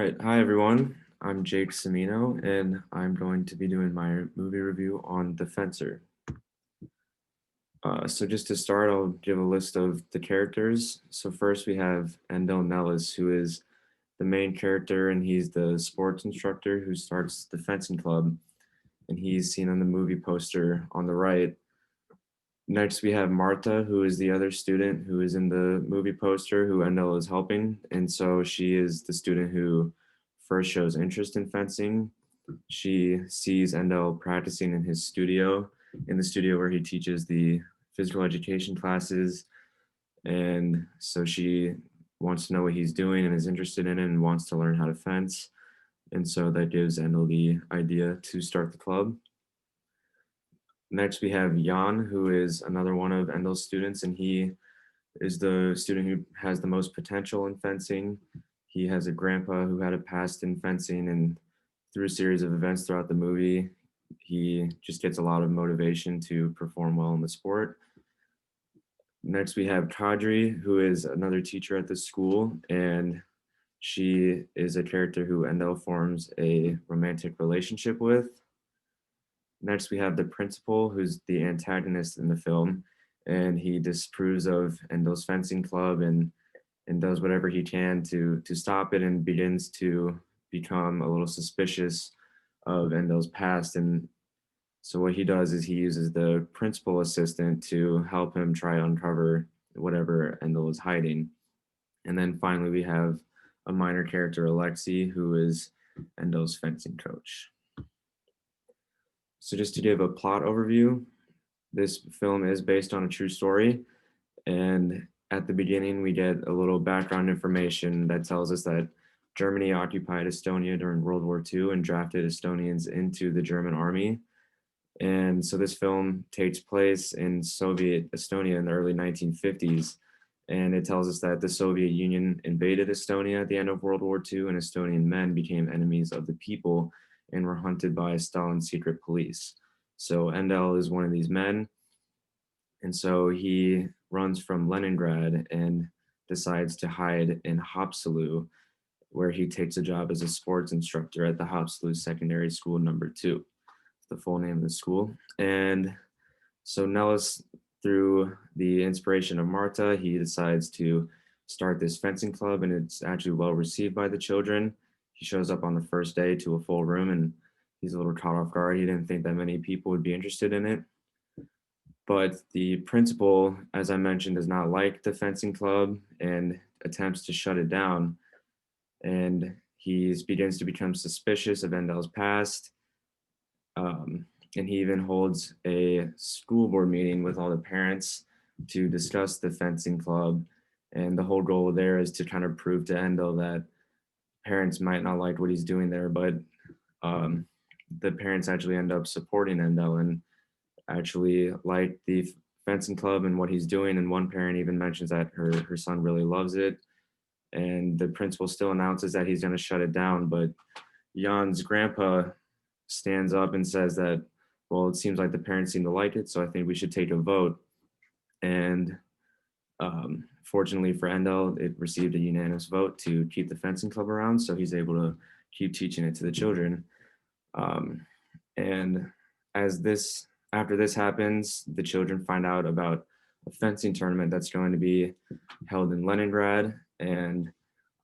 All right, hi everyone. I'm Jake Semino, and I'm going to be doing my movie review on The Fencer. So just to start, I'll give a list of the characters. So first we have Endel Nellis, who is the main character, and he's the sports instructor who starts the fencing club, and he's seen on the movie poster on the right. Next, we have Martha, who is the other student who is in the movie poster who Endel is helping, and so she is the student who first shows interest in fencing. She sees Endel practicing in his studio, in the studio where he teaches the physical education classes. And so she wants to know what he's doing and is interested in it and wants to learn how to fence. And so that gives Endel the idea to start the club. Next, we have Jan, who is another one of Endel's students, and he is the student who has the most potential in fencing. He has a grandpa who had a past in fencing, and through a series of events throughout the movie, he just gets a lot of motivation to perform well in the sport. Next, we have Kadri, who is another teacher at the school, and she is a character who Endel forms a romantic relationship with. Next, we have the principal, who's the antagonist in the film, and he disapproves of Endel's fencing club and does whatever he can to stop it and begins to become a little suspicious of Endel's past. And so what he does is he uses the principal assistant to help him try to uncover whatever Endel is hiding. And then finally we have a minor character, Alexi, who is Endel's fencing coach. So just to give a plot overview, this film is based on a true story. And at the beginning, we get a little background information that tells us that Germany occupied Estonia during World War II and drafted Estonians into the German army. And so this film takes place in Soviet Estonia in the early 1950s. And it tells us that the Soviet Union invaded Estonia at the end of World War II, and Estonian men became enemies of the people and were hunted by Stalin's secret police. So Endel is one of these men, and so he runs from Leningrad and decides to hide in Haapsalu, where he takes a job as a sports instructor at the Haapsalu Secondary School number 2, the full name of the school. And so Nellis, through the inspiration of Marta, he decides to start this fencing club, and it's actually well received by the children. He shows up on the first day to a full room, and he's a little caught off guard. He didn't think that many people would be interested in it. But the principal, as I mentioned, does not like the fencing club and attempts to shut it down. And he begins to become suspicious of Endel's past. Um, and he even holds a school board meeting with all the parents to discuss the fencing club. And the whole goal there is to kind of prove to Endel that parents might not like what he's doing there, but um, the parents actually end up supporting Endel and actually like the fencing club and what he's doing. And one parent even mentions that her son really loves it. And the principal still announces that he's going to shut it down. But Jan's grandpa stands up and says that, well, it seems like the parents seem to like it, so I think we should take a vote. And fortunately for Endel, it received a unanimous vote to keep the fencing club around, so he's able to keep teaching it to the children. Um, and as this after this happens, the children find out about a fencing tournament that's going to be held in Leningrad. And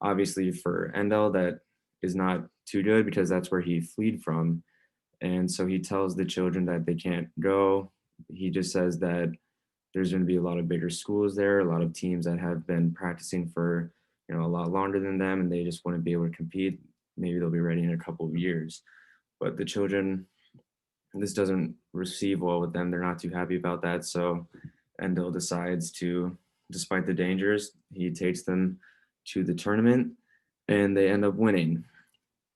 obviously for Endel, that is not too good because that's where he fled from. And so he tells the children that they can't go. He just says that there's going to be a lot of bigger schools there, a lot of teams that have been practicing for a lot longer than them, and they just wouldn't be able to compete. Maybe they'll be ready in a couple of years. But the children, this doesn't receive well with them. They're not too happy about that. So Endel decides to, despite the dangers, he takes them to the tournament and they end up winning.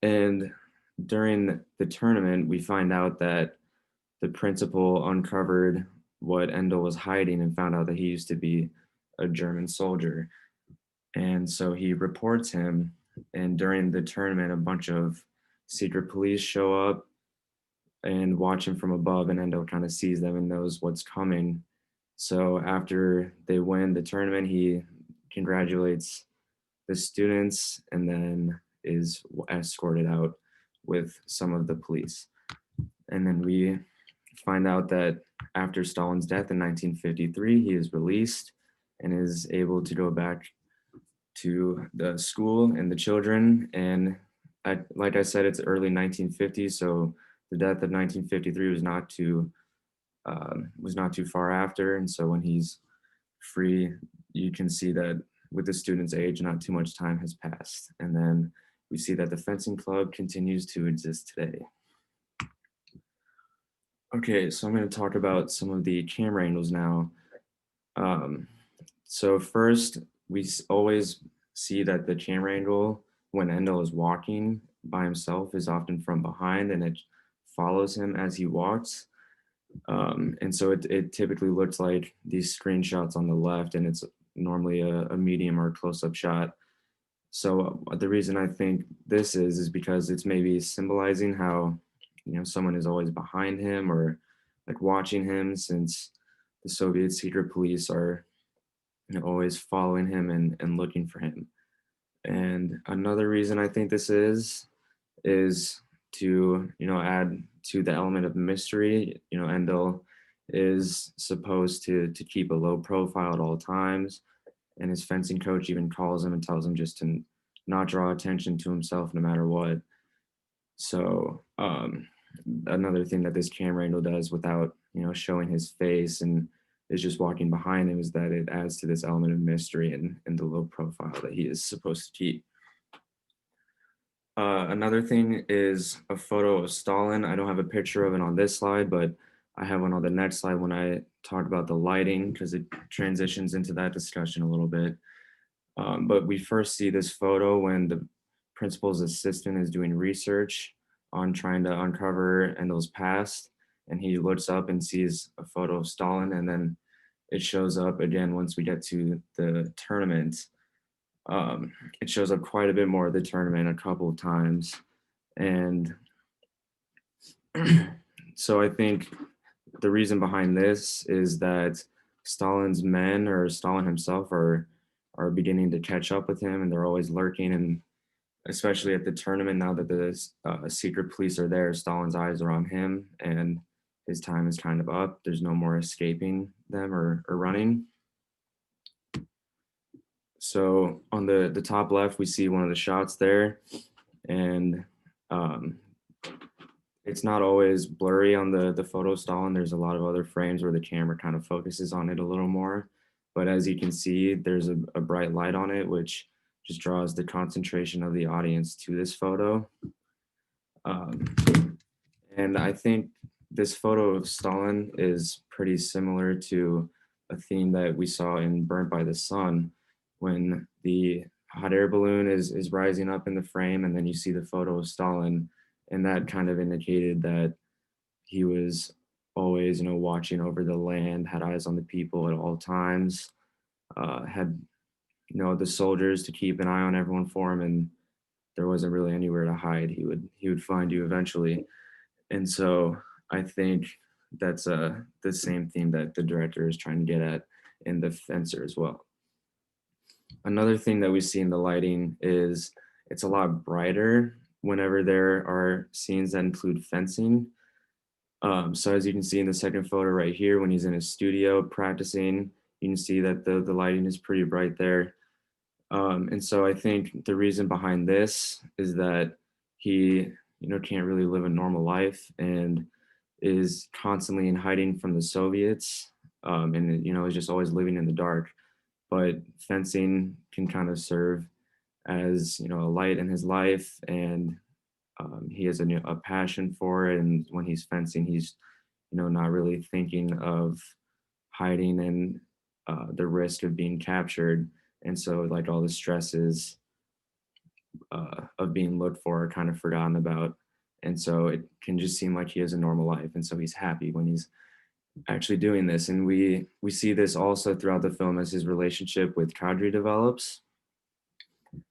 And during the tournament, we find out that the principal uncovered what Endel was hiding and found out that he used to be a German soldier. And so he reports him. And during the tournament, a bunch of secret police show up and watch him from above, and Endo kind of sees them and knows what's coming. So after they win the tournament, he congratulates the students, and then is escorted out with some of the police. And then we find out that after Stalin's death in 1953, he is released and is able to go back to the school and the children. And like I said, it's early 1950s, so the death of 1953 was not too far after. And so when he's free, you can see that with the student's age, not too much time has passed. And then we see that the fencing club continues to exist today. Okay, so I'm going to talk about some of the camera angles now. Um, so first, we always see that the camera angle when Endo is walking by himself is often from behind, and it follows him as he walks. And so it typically looks like these screenshots on the left, and it's normally a medium or close-up shot. So the reason I think this is because it's maybe symbolizing how, someone is always behind him or like watching him, since the Soviet secret police are, always following him and looking for him. And another reason I think this is to, add to the element of mystery. Endel is supposed to keep a low profile at all times, and his fencing coach even calls him and tells him just to not draw attention to himself no matter what. So another thing that this camera angle does without, showing his face and is just walking behind him is that it adds to this element of mystery and the low profile that he is supposed to keep. Another thing is a photo of Stalin. I don't have a picture of it on this slide, but I have one on the next slide when I talk about the lighting, because it transitions into that discussion a little bit. But we first see this photo when the principal's assistant is doing research on trying to uncover Endel's past, and he looks up and sees a photo of Stalin, and then it shows up again once we get to the tournament. It shows up quite a bit more of the tournament a couple of times. And so I think the reason behind this is that Stalin's men or Stalin himself are beginning to catch up with him, and they're always lurking. And especially at the tournament, now that the secret police are there, Stalin's eyes are on him, and his time is kind of up. There's no more escaping them or running. So on the top left, we see one of the shots there, and it's not always blurry on the photo of Stalin. There's a lot of other frames where the camera kind of focuses on it a little more. But as you can see, there's a bright light on it, which just draws the concentration of the audience to this photo. And I think this photo of Stalin is pretty similar to a theme that we saw in Burnt by the Sun, when the hot air balloon is rising up in the frame, and then you see the photo of Stalin, and that kind of indicated that he was always, watching over the land, had eyes on the people at all times, had, the soldiers to keep an eye on everyone for him, and there wasn't really anywhere to hide. He would find you eventually. And so I think that's the same theme that the director is trying to get at in The Fencer as well. Another thing that we see in the lighting is it's a lot brighter whenever there are scenes that include fencing. So as you can see in the second photo right here, when he's in his studio practicing, you can see that the lighting is pretty bright there. And so I think the reason behind this is that he, can't really live a normal life and is constantly in hiding from the Soviets, and, is just always living in the dark. But fencing can kind of serve as, a light in his life, and he has a passion for it. And when he's fencing, he's, not really thinking of hiding and the risk of being captured. And so like all the stresses of being looked for are kind of forgotten about. And so it can just seem like he has a normal life. And so he's happy when he's actually doing this. And we see this also throughout the film as his relationship with Kadri develops.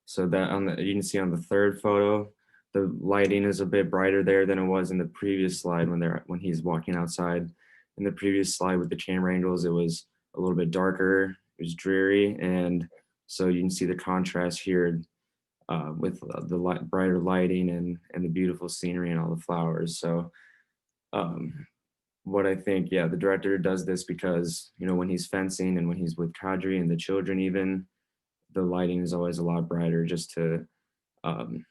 So that you can see on the third photo, the lighting is a bit brighter there than it was in the previous slide when he's walking outside. In the previous slide with the camera angles, it was a little bit darker, it was dreary. And so you can see the contrast here with the brighter lighting and the beautiful scenery and all the flowers. So um, what I think, yeah, the director does this because, you know, when he's fencing and when he's with Kadri and the children, even the lighting is always a lot brighter um,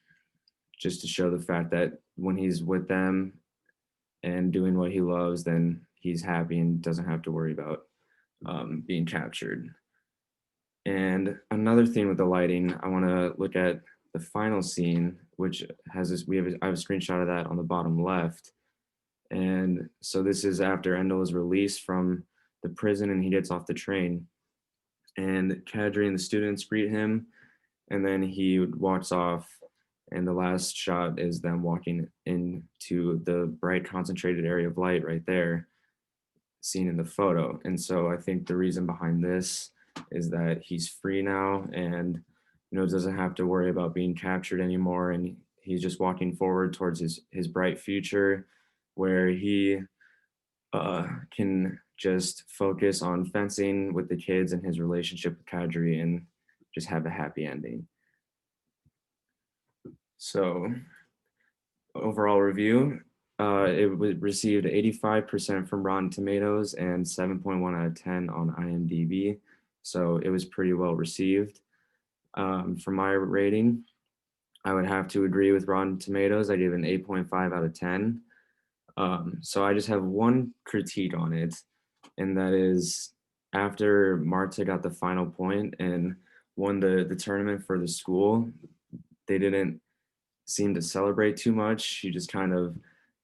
just to show the fact that when he's with them and doing what he loves, then he's happy and doesn't have to worry about being captured. And another thing with the lighting, I want to look at the final scene, which has this. I have a screenshot of that on the bottom left. And so this is after Endo is released from the prison and he gets off the train. And Kadri and the students greet him, and then he walks off. And the last shot is them walking into the bright, concentrated area of light right there, seen in the photo. And so I think the reason behind this is that he's free now and, you know, doesn't have to worry about being captured anymore. And he's just walking forward towards his bright future where he can just focus on fencing with the kids and his relationship with Kadri and just have a happy ending. So overall review, received 85% from Rotten Tomatoes and 7.1 out of 10 on IMDb. So it was pretty well received. For my rating, I would have to agree with Rotten Tomatoes. I gave it an 8.5 out of 10. So I just have one critique on it, and that is after Marta got the final point and won the tournament for the school, they didn't seem to celebrate too much. She just kind of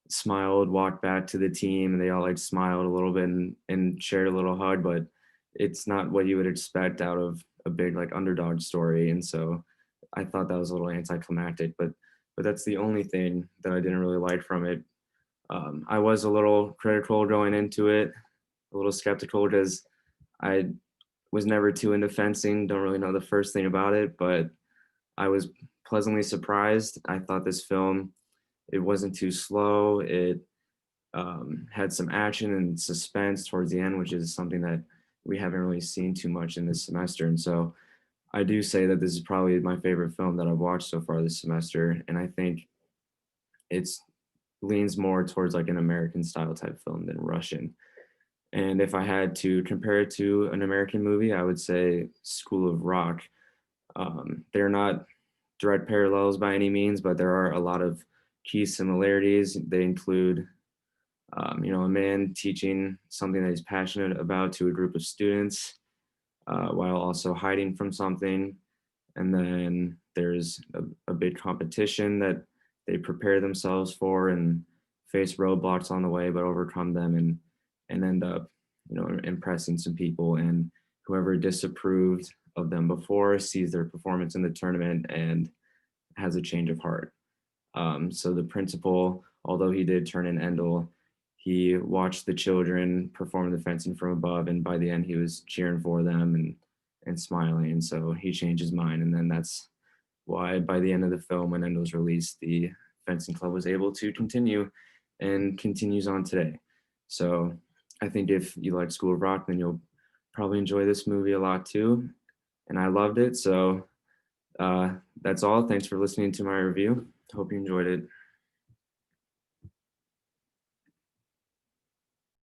smiled, walked back to the team, and they all like smiled a little bit and shared a little hug, but it's not what you would expect out of a big like underdog story. And so I thought that was a little anticlimactic, but that's the only thing that I didn't really like from it. I was a little critical going into it, a little skeptical because I was never too into fencing, don't really know the first thing about it, but I was pleasantly surprised. I thought this film, it wasn't too slow. It had some action and suspense towards the end, which is something that we haven't really seen too much in this semester. And so I do say that this is probably my favorite film that I've watched so far this semester. And I think it's leans more towards like an American style type film than Russian. And if I had to compare it to an American movie, I would say School of Rock. They're not direct parallels by any means, but there are a lot of key similarities. They include, you know, a man teaching something that he's passionate about to a group of students while also hiding from something. And then there's a big competition that they prepare themselves for and face roadblocks on the way, but overcome them and end up, you know, impressing some people. And whoever disapproved of them before sees their performance in the tournament and has a change of heart. So the principal, although he did turn in Endel, he watched the children perform the fencing from above, and by the end, he was cheering for them and smiling. And so he changed his mind, and then that's why by the end of the film, when Endel was released, the fencing club was able to continue and continues on today. So I think if you like School of Rock, then you'll probably enjoy this movie a lot too. And I loved it. So that's all. Thanks for listening to my review. Hope you enjoyed it.